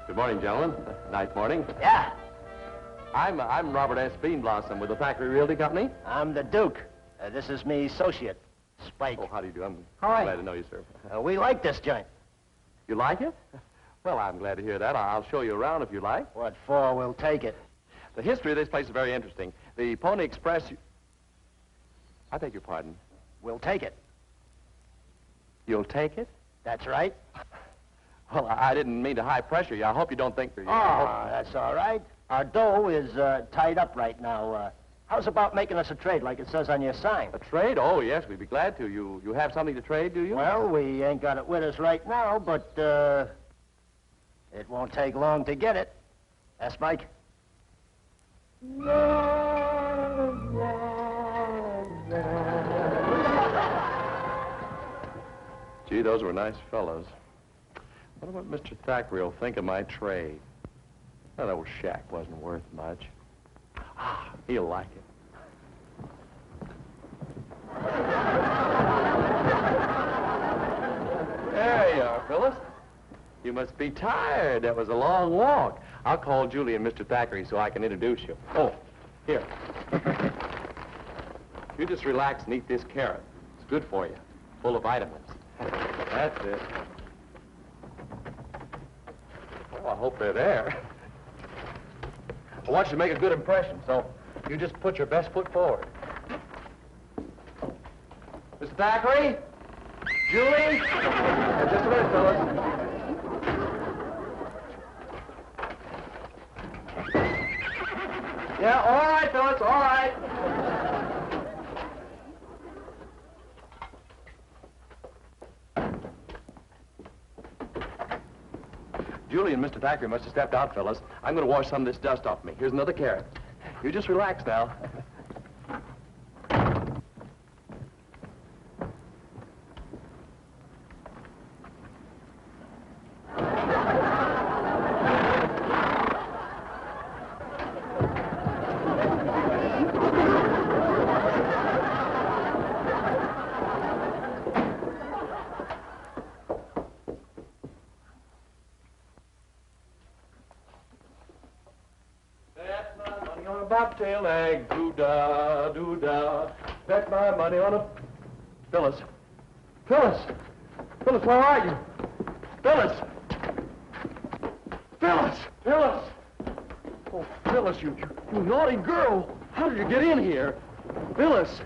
Good morning, gentlemen. Nice morning. Yeah. I'm Robert S. Beanblossom with the Thackery Realty Company. I'm the Duke. This is me associate, Spike. Oh, how do you do? I'm Hi. glad to know you, sir. We like this joint. You like it? Well, I'm glad to hear that. I'll show you around if you like. What for? We'll take it. The history of this place is very interesting. The Pony Express... I beg your pardon. We'll take it. You'll take it? That's right. Well, I didn't mean to high pressure you. I hope you don't think... That's all right. Our dough is tied up right now. How's about making us a trade like it says on your sign? A trade? Oh, yes, we'd be glad to. You have something to trade, do you? Well, we ain't got it with us right now, but it won't take long to get it. Yes, Mike? Gee, those were nice fellows. Wonder what Mr. Thackery will think of my trade. That old shack wasn't worth much. Ah, he'll like it. There you are, Phyllis. You must be tired. That was a long walk. I'll call Julie and Mr. Thackery so I can introduce you. Oh, here. You just relax and eat this carrot. It's good for you. Full of vitamins. That's it. Oh, I hope they're there. I want you to make a good impression, so you just put your best foot forward. Mr. Thackery? Julie? Just a minute, fellas. Yeah, all right, fellas, all right. Julie and Mr. Thackery must have stepped out, fellas. I'm going to wash some of this dust off me. Here's another carrot. You just relax now. Bobtail egg, doo-da, doo-da. Bet my money on a... Phyllis. Phyllis! Phyllis, where are you? Phyllis! Phyllis! Phyllis! Oh, Phyllis, you naughty girl. How did you get in here? Phyllis!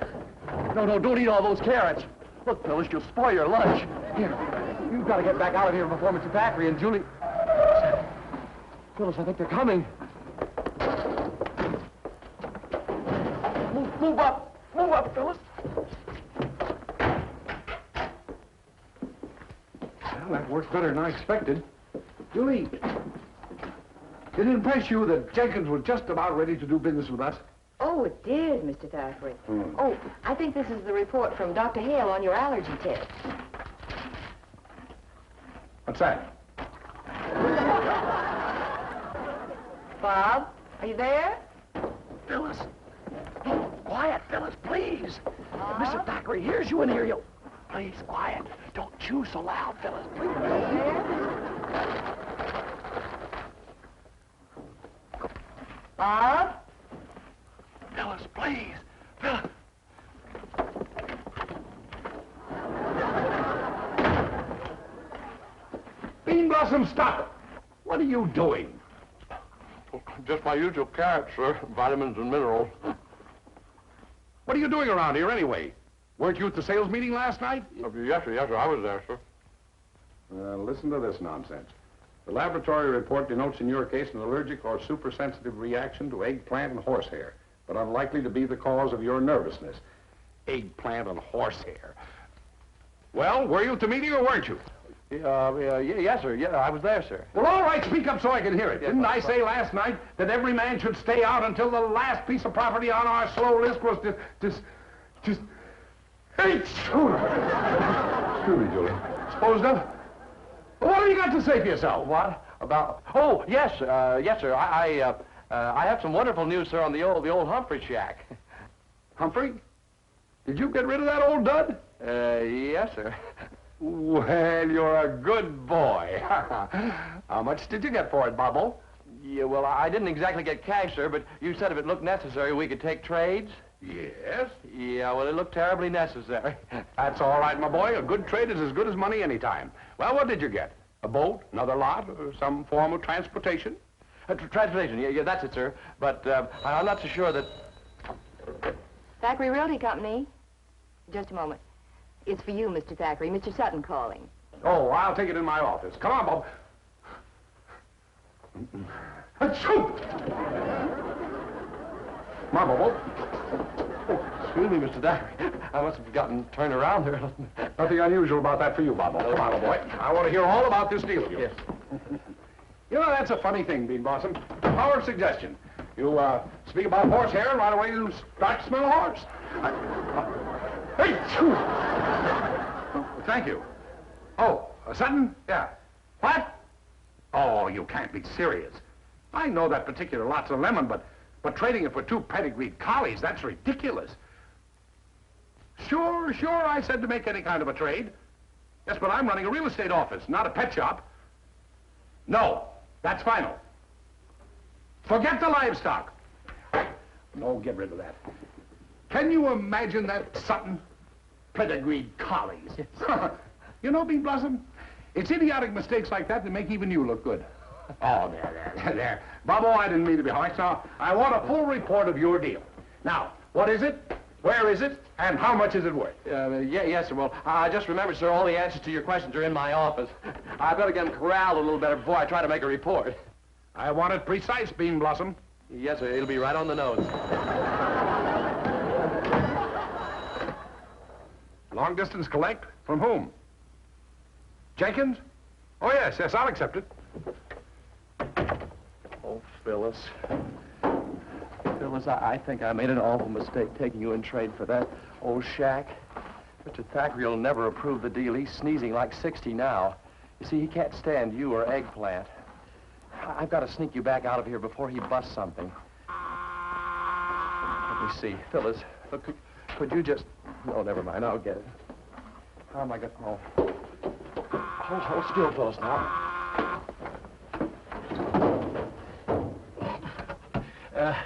No, don't eat all those carrots. Look, Phyllis, you'll spoil your lunch. Here, you've got to get back out of here before Mr. Thackery and Julie... Phyllis, I think they're coming. Move up! Move up, Phyllis! Well, that worked better than I expected. Julie, did it impress you that Jenkins was just about ready to do business with us? Oh, it did, Mr. Thackeray. Oh, I think this is the report from Dr. Hale on your allergy test. What's that? Bob, are you there? Phyllis. Quiet, Phyllis, please. If Mr. Thackeray hears you in here, you'll... Please, quiet. Don't chew so loud, Phyllis, please. Bob? Phyllis, please. Phyllis. Beanblossom, stop! What are you doing? Just my usual carrots, sir. Vitamins and minerals. What are you doing around here anyway? Weren't you at the sales meeting last night? Yes, sir. I was there, sir. Listen to this nonsense. The laboratory report denotes in your case an allergic or supersensitive reaction to eggplant and horsehair, but unlikely to be the cause of your nervousness. Eggplant and horsehair. Well, were you at the meeting or weren't you? Yes, sir. Yeah, I was there, sir. Well, all right, speak up so I can hear it. Yes, Didn't I say last night that every man should stay out until the last piece of property on our slow list was Hey! Excuse me, Julie. Disposed of? Well, what have you got to say for yourself? What? About... Oh, yes, yes, sir. I have some wonderful news, sir, on the old Humphrey shack. Humphrey? Did you get rid of that old dud? Yes, sir. Well, you're a good boy. How much did you get for it, Bobo? Yeah, well, I didn't exactly get cash, sir, but you said if it looked necessary, we could take trades. Yes. Yeah, well, it looked terribly necessary. That's all right, my boy. A good trade is as good as money any time. Well, what did you get? A boat, another lot, or some form of transportation? Transportation, yeah, that's it, sir. But I'm not so sure that... Thackery Realty Company. Just a moment. It's for you, Mr. Thackery. Mr. Sutton calling. Oh, I'll take it in my office. Come on, Bob. Achoo! Come on, Bobo. Excuse me, Mr. Thackery. I must have gotten turned around there. Nothing unusual about that for you, Bobo. Come on, boy. I want to hear all about this deal of yours. Yes. You know, that's a funny thing, Beanblossom. Power of suggestion. You speak about horsehair, and right away you start to smell a horse. Hey! Thank you. Oh, Sutton? Yeah. What? Oh, you can't be serious. I know that particular lot's a lemon, but trading it for 2 pedigreed collies, that's ridiculous. Sure, I said to make any kind of a trade. Yes, but I'm running a real estate office, not a pet shop. No, that's final. Forget the livestock. No, get rid of that. Can you imagine that, Sutton? Pedigreed collies. You know, Beanblossom, it's idiotic mistakes like that that make even you look good. Oh, there. Bobo, I didn't mean to be harsh. Now, I want a full report of your deal. Now, what is it? Where is it? And how much is it worth? Yes, sir. Well, I just remembered, sir, all the answers to your questions are in my office. I better get them corralled a little better before I try to make a report. I want it precise, Beanblossom. Yes, sir. It'll be right on the nose. Long distance collect? From whom? Jenkins? Oh, yes, I'll accept it. Oh, Phyllis. Phyllis, I think I made an awful mistake taking you in trade for that old shack. Mr. Thackery will never approve the deal. He's sneezing like 60 now. You see, he can't stand you or eggplant. I've got to sneak you back out of here before he busts something. Let me see. Phyllis, look, could you just... No, never mind. I'll get it. How am I going to... Oh. Hold still, Phyllis, now.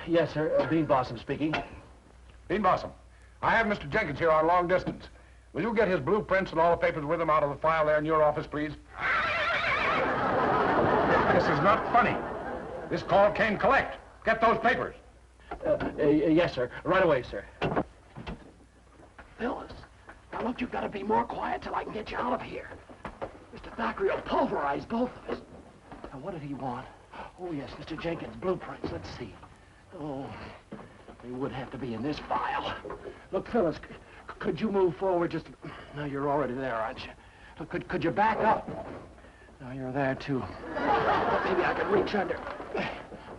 Yes, sir. Beanblossom speaking. Beanblossom, I have Mr. Jenkins here on long distance. Will you get his blueprints and all the papers with him out of the file there in your office, please? This is not funny. This call came collect. Get those papers. Yes, sir. Right away, sir. Willis, now look, you've got to be more quiet till I can get you out of here. Mr. Thackery will pulverize both of us. Now, what did he want? Oh, yes, Mr. Jenkins' blueprints. Let's see. Oh, they would have to be in this file. Look, Phyllis, could you move forward just... Now, you're already there, aren't you? Look, could you back up? Now, you're there, too. Maybe I can reach under.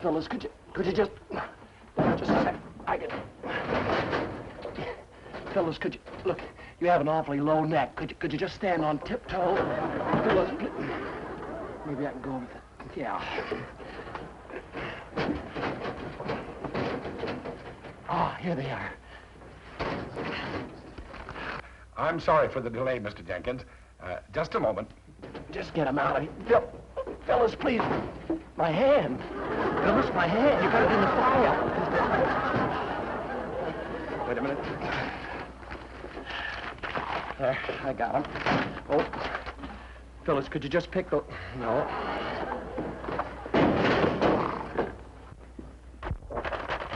Phyllis, could you just... Just a sec. I can... Phyllis, could you... Look, you have an awfully low neck. Could you just stand on tiptoe? Phyllis, maybe I can go with it. Yeah. Ah, here they are. I'm sorry for the delay, Mr. Jenkins. Just a moment. Just get him out of here. Phyllis, please. My hand. Phyllis, my hand. You got it in the file. Wait a minute. There, I got him. Oh, Phyllis, could you just pick the... No.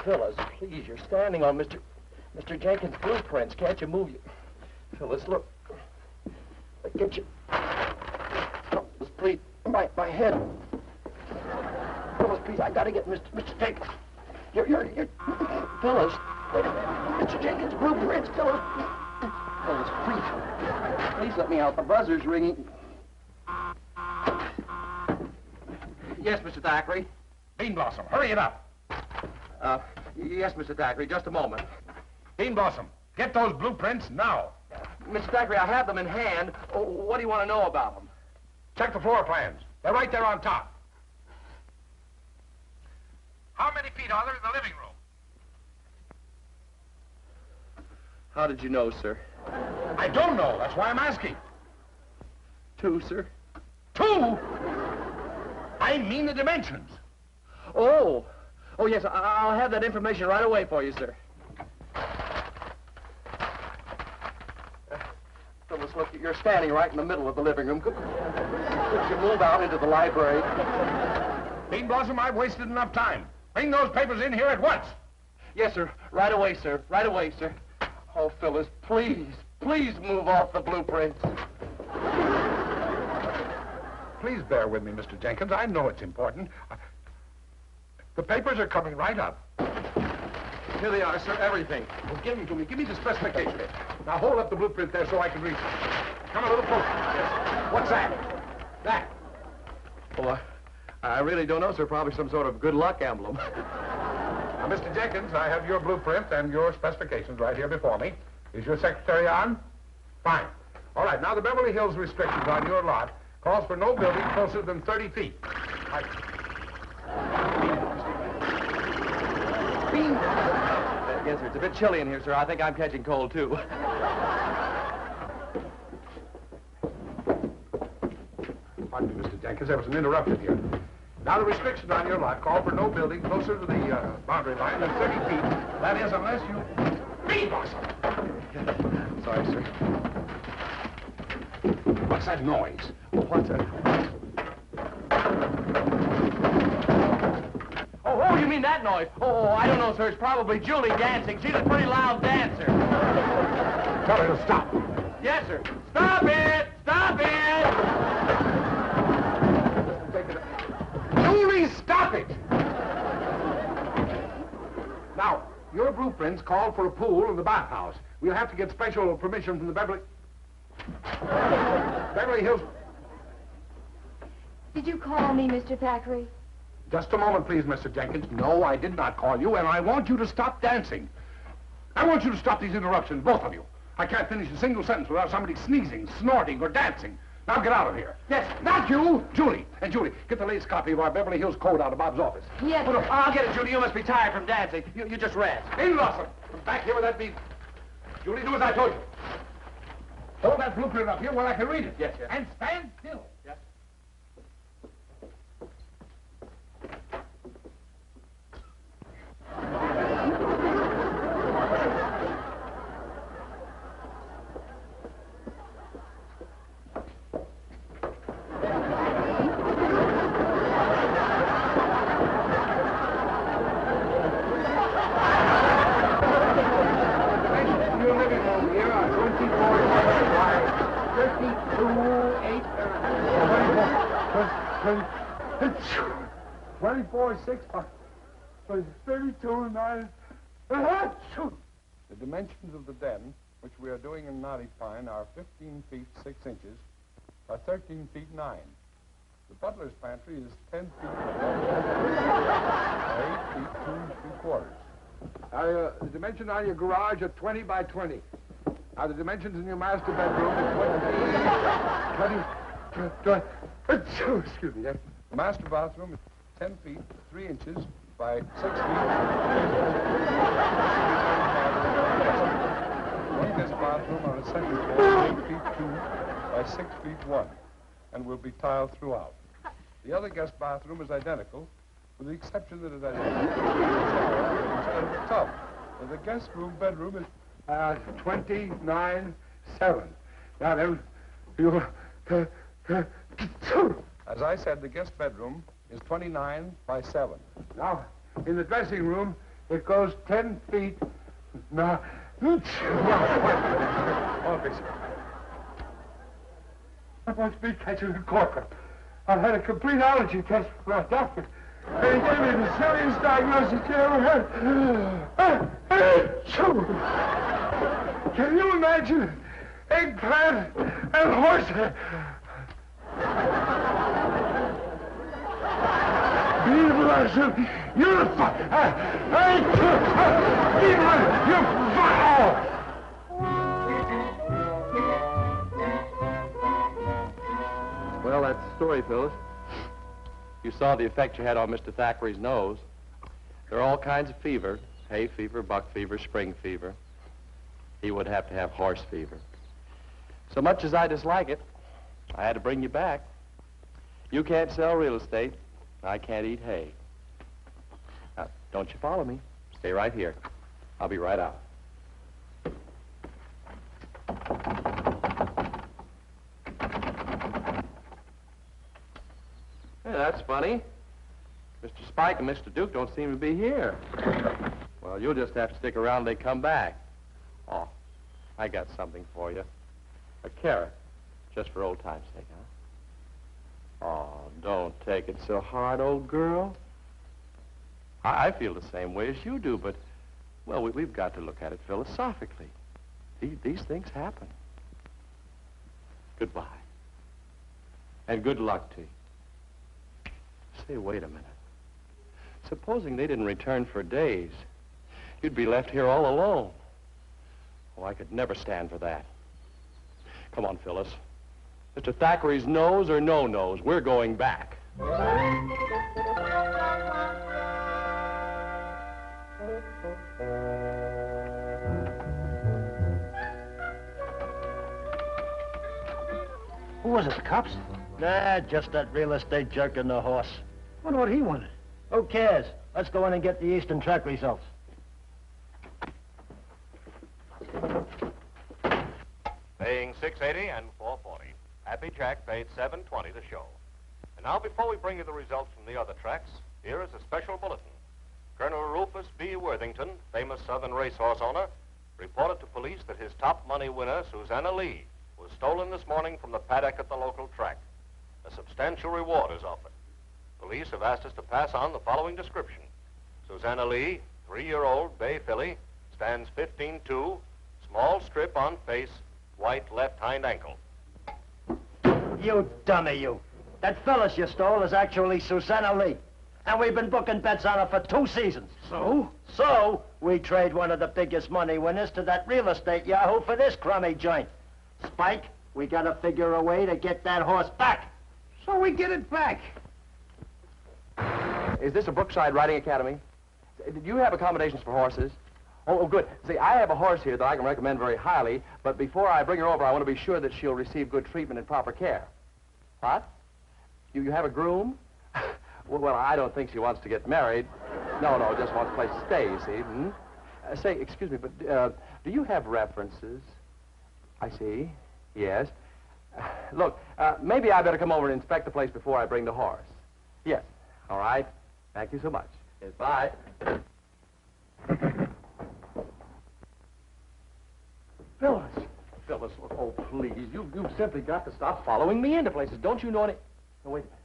Phyllis, please, you're standing on Mr. Jenkins' blueprints. Can't you move? Phyllis, look. Get you... Oh, please, my head. Phyllis, please, I gotta get Mr. Jenkins. You're... Phyllis, wait a minute. Mr. Jenkins' blueprints, Phyllis. Phyllis, please let me out. The buzzer's ringing. Yes, Mr. Thackery. Beanblossom, hurry it up. Yes, Mr. Thackery, just a moment. Beanblossom, get those blueprints now. Mr. Thackery, I have them in hand. Oh, what do you want to know about them? Check the floor plans. They're right there on top. How many feet are there in the living room? How did you know, sir? I don't know. That's why I'm asking. 2, sir. 2? I mean the dimensions. Oh. Oh, yes, I'll have that information right away for you, sir. Phyllis, look, you're standing right in the middle of the living room. Could you move out into the library? Beanblossom, I've wasted enough time. Bring those papers in here at once. Yes, sir. Right away, sir. Right away, sir. Oh, Phyllis, please, please move off the blueprints. Please bear with me, Mr. Jenkins. I know it's important. The papers are coming right up. Here they are, sir. Everything. Well, give them to me. Give me the specifications. Now, hold up the blueprint there so I can read it. Come a little closer. Yes. What's that? That. Oh, I really don't know, sir. Probably some sort of good luck emblem. Now, Mr. Jenkins, I have your blueprint and your specifications right here before me. Is your secretary on? Fine. All right, now the Beverly Hills restrictions on your lot calls for no building closer than 30 feet. Yes, sir. It's a bit chilly in here, sir. I think I'm catching cold, too. Pardon me, Mr. Jenkins. There was an interruption here. Now, the restrictions on your lot call for no building closer to the boundary line than 30 feet. That is, unless you... Beanblossom! Sorry, sir. What's that noise? Oh, what's that? Oh, you mean that noise? Oh, I don't know, sir. It's probably Julie dancing. She's a pretty loud dancer. Tell her to stop. Yes, sir. Stop it! Stop it! Julie, stop it! Now, your blueprints call for a pool in the bathhouse. We'll have to get special permission from the Beverly Hills. Did you call me, Mr. Thackery? Just a moment, please, Mr. Jenkins. No, I did not call you, and I want you to stop dancing. I want you to stop these interruptions, both of you. I can't finish a single sentence without somebody sneezing, snorting, or dancing. Now get out of here. Yes. Not you, Julie. And Julie, get the latest copy of our Beverly Hills Code out of Bob's office. Yes. Oh, I'll get it, Julie. You must be tired from dancing. You just rest. Beanblossom, come back here with that bean. Julie, do as I told you. Hold that blueprint up here where I can read it. Yes, yes. And stand still. Yes. Your living room here are 24 32 9. The dimensions of the den, which we are doing in knotty pine, are 15 feet 6 inches by 13 feet 9. The butler's pantry is 10 feet by 8 feet 2 3/4. The dimensions on your garage are 20 by 20. Now, the dimensions in your master bedroom are 20. Excuse me. The master bathroom is 10 feet 3 inches by 6 feet. One guest bathroom on the second floor is 8 feet 2 by 6 feet 1, and will be tiled throughout. The other guest bathroom is identical, with the exception that it has a shower instead of a tub. And the guest room bedroom is 29 7. Now then, you. As I said, the guest bedroom is 29 by 7. Now, in the dressing room, it goes 10 feet. Now, I must be catching a corker. I've had a complete allergy test from my doctor. They gave me the silliest diagnosis you ever had. Can you imagine eggplant and horse? Beanblossom, you're Beanblossom, you're Well, that's the story, Phyllis. You saw the effect you had on Mr. Thackery's nose. There are all kinds of fever. Hay fever, buck fever, spring fever. He would have to have horse fever. So much as I dislike it, I had to bring you back. You can't sell real estate. I can't eat hay. Now, don't you follow me. Stay right here. I'll be right out. Hey, that's funny. Mr. Spike and Mr. Duke don't seem to be here. Well, you'll just have to stick around till they come back. Oh, I got something for you. A carrot. Just for old time's sake, huh? Oh, don't take it so hard, old girl. I feel the same way as you do, but, well, we've got to look at it philosophically. These things happen. Goodbye. And good luck to you. Say, wait a minute. Supposing they didn't return for days, you'd be left here all alone. Oh, I could never stand for that. Come on, Phyllis. Mr. Thackery's nose or no nose, we're going back. Who was it, the cops? Nah, just that real estate jerk and the horse. Wonder what he wanted. Who cares? Let's go in and get the Eastern track results. Paying $6.80 and $4.40. Happy Jack paid $7.20 to show. And now, before we bring you the results from the other tracks, here is a special bulletin. Colonel Rufus B. Worthington, famous Southern racehorse owner, reported to police that his top money winner, Susanna Lee, was stolen this morning from the paddock at the local track. A substantial reward is offered. Police have asked us to pass on the following description. Susanna Lee, 3-year-old bay filly, stands 15-2, small strip on face, white left hind ankle. You dummy, you. That Phyllis you stole is actually Susanna Lee. And we've been booking bets on her for 2 seasons. So? So, we trade one of the biggest money winners to that real estate yahoo for this crummy joint. Spike, we gotta figure a way to get that horse back. So we get it back. Is this a Brookside Riding Academy? Do you have accommodations for horses? Oh, good. See, I have a horse here that I can recommend very highly, but before I bring her over, I want to be sure that she'll receive good treatment and proper care. What? You have a groom? Well, I don't think she wants to get married. No, just wants a place to stay, you see. Hmm? Say, excuse me, but do you have references? I see. Yes. Look, maybe I better come over and inspect the place before I bring the horse. Yes. All right. Thank you so much. Yes, bye. Phyllis. Phyllis, look, oh, please. You've simply got to stop following me into places. Don't you know any... No, wait a minute.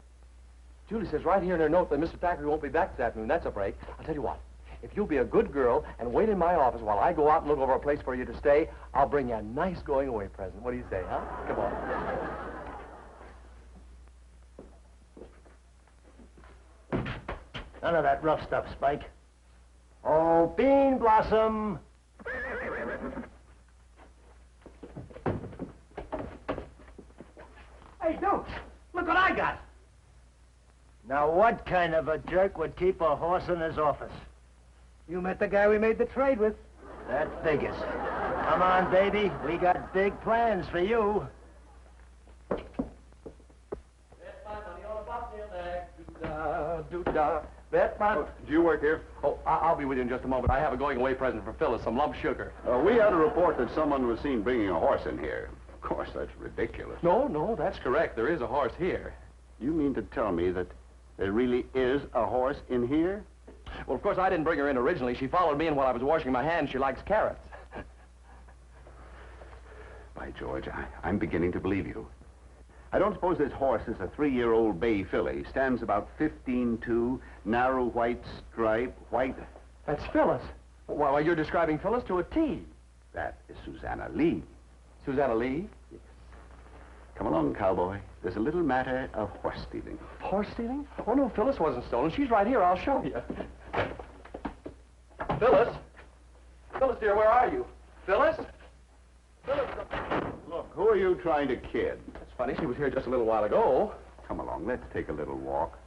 Julie says right here in her note that Mr. Thackery won't be back this afternoon. That's a break. I'll tell you what. If you'll be a good girl and wait in my office while I go out and look over a place for you to stay, I'll bring you a nice going-away present. What do you say, huh? Come on. None of that rough stuff, Spike. Oh, Beanblossom! Hey, Duke, look what I got. Now, what kind of a jerk would keep a horse in his office? You met the guy we made the trade with. That figures. Come on, baby. We got big plans for you. Do you work here? Oh, I'll be with you in just a moment. I have a going-away present for Phyllis, some lump sugar. We had a report that someone was seen bringing a horse in here. Of course, that's ridiculous. No, that's correct. There is a horse here. You mean to tell me that there really is a horse in here? Well, of course, I didn't bring her in originally. She followed me in while I was washing my hands. She likes carrots. By George, I'm beginning to believe you. I don't suppose this horse is a 3-year-old bay filly. Stands about 15-2, narrow white stripe, white... That's Phyllis. Well, you're describing Phyllis to a T. That is Susanna Lee. Susanna Lee? Yes. Come along, cowboy. There's a little matter of horse stealing. Horse stealing? Oh, no, Phyllis wasn't stolen. She's right here. I'll show you. Phyllis? Phyllis, dear, where are you? Phyllis? Phyllis? Look, who are you trying to kid? That's funny. She was here just a little while ago. Come along, let's take a little walk.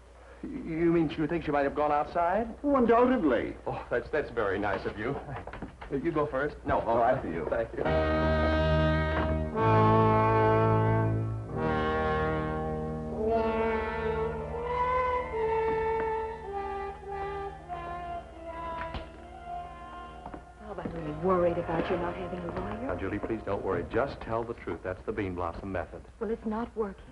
You mean you think she might have gone outside? Oh, undoubtedly. Oh, that's very nice of you. You go first. No, all right for you. Thank you. worried about you not having a Now, lawyer. Julie, please don't worry. Just tell the truth. That's the Beanblossom method. Well, it's not working.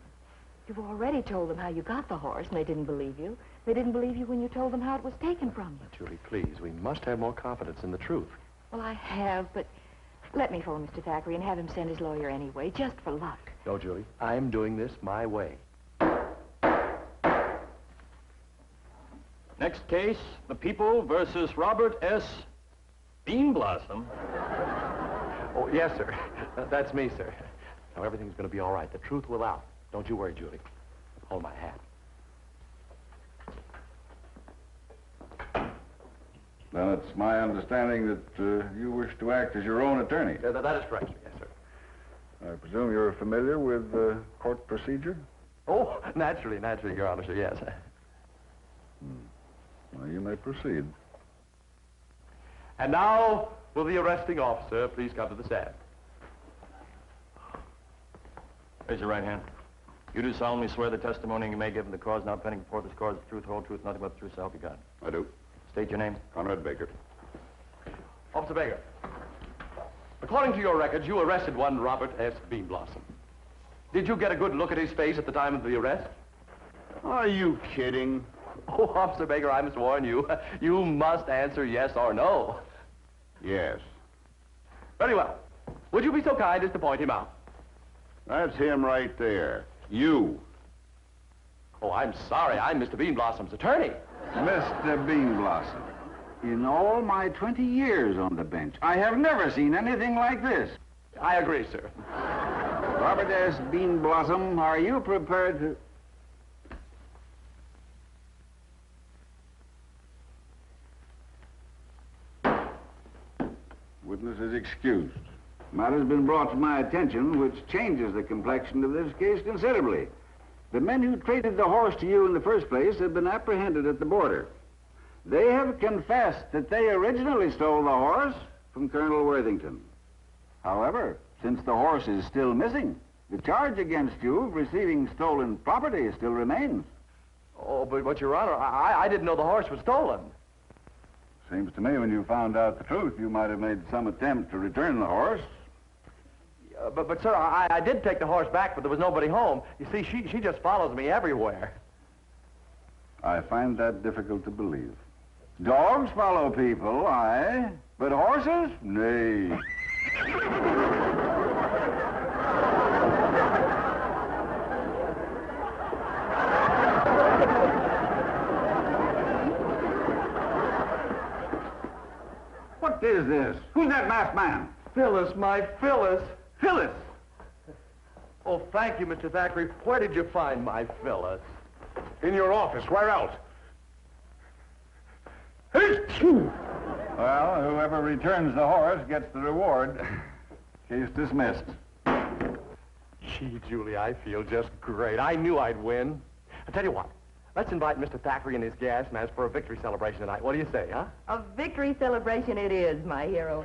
You've already told them how you got the horse, and they didn't believe you. They didn't believe you when you told them how it was taken from you. Julie, please, we must have more confidence in the truth. Well, I have, but let me phone Mr. Thackery and have him send his lawyer anyway, just for luck. No, Julie, I'm doing this my way. Next case, the People versus Robert S. Beanblossom. Oh, yes, sir. That's me, sir. Now, everything's going to be all right. The truth will out. Don't you worry, Julie. Hold my hat. Then it's my understanding that you wish to act as your own attorney. That is correct, yes, sir. I presume you're familiar with court procedure? Oh, naturally, Your Honor, sir, yes. Well, you may proceed. And now, will the arresting officer please come to the stand? Raise your right hand. You do solemnly swear the testimony you may give in the cause now pending before this court is the truth, whole truth, nothing but the truth, so help you God. I do. State your name. Conrad Baker. Officer Baker, according to your records, you arrested one Robert S. Beanblossom. Did you get a good look at his face at the time of the arrest? Are you kidding? Oh, Officer Baker, I must warn you. You must answer yes or no. Yes. Very well. Would you be so kind as to point him out? That's him right there. You. Oh, I'm sorry. I'm Mr. Beanblossom's attorney. Mr. Beanblossom, in all my 20 years on the bench, I have never seen anything like this. I agree, sir. Robert S. Beanblossom, are you prepared to... Witness is excused. Matter's been brought to my attention, which changes the complexion of this case considerably. The men who traded the horse to you in the first place have been apprehended at the border. They have confessed that they originally stole the horse from Colonel Worthington. However, since the horse is still missing, the charge against you of receiving stolen property still remains. Oh, but Your Honor, I didn't know the horse was stolen. Seems to me when you found out the truth, you might have made some attempt to return the horse. But sir, I did take the horse back, but there was nobody home. You see, she just follows me everywhere. I find that difficult to believe. Dogs follow people, aye, but horses? Nay. What is this? Who's that masked man? Phyllis, my Phyllis. Phyllis! Oh, thank you, Mr. Thackery. Where did you find my Phyllis? In your office. Where else? Well, whoever returns the horse gets the reward. Case dismissed. Gee, Julie, I feel just great. I knew I'd win. I tell you what, let's invite Mr. Thackery and his gas mask for a victory celebration tonight. What do you say, huh? A victory celebration it is, my hero.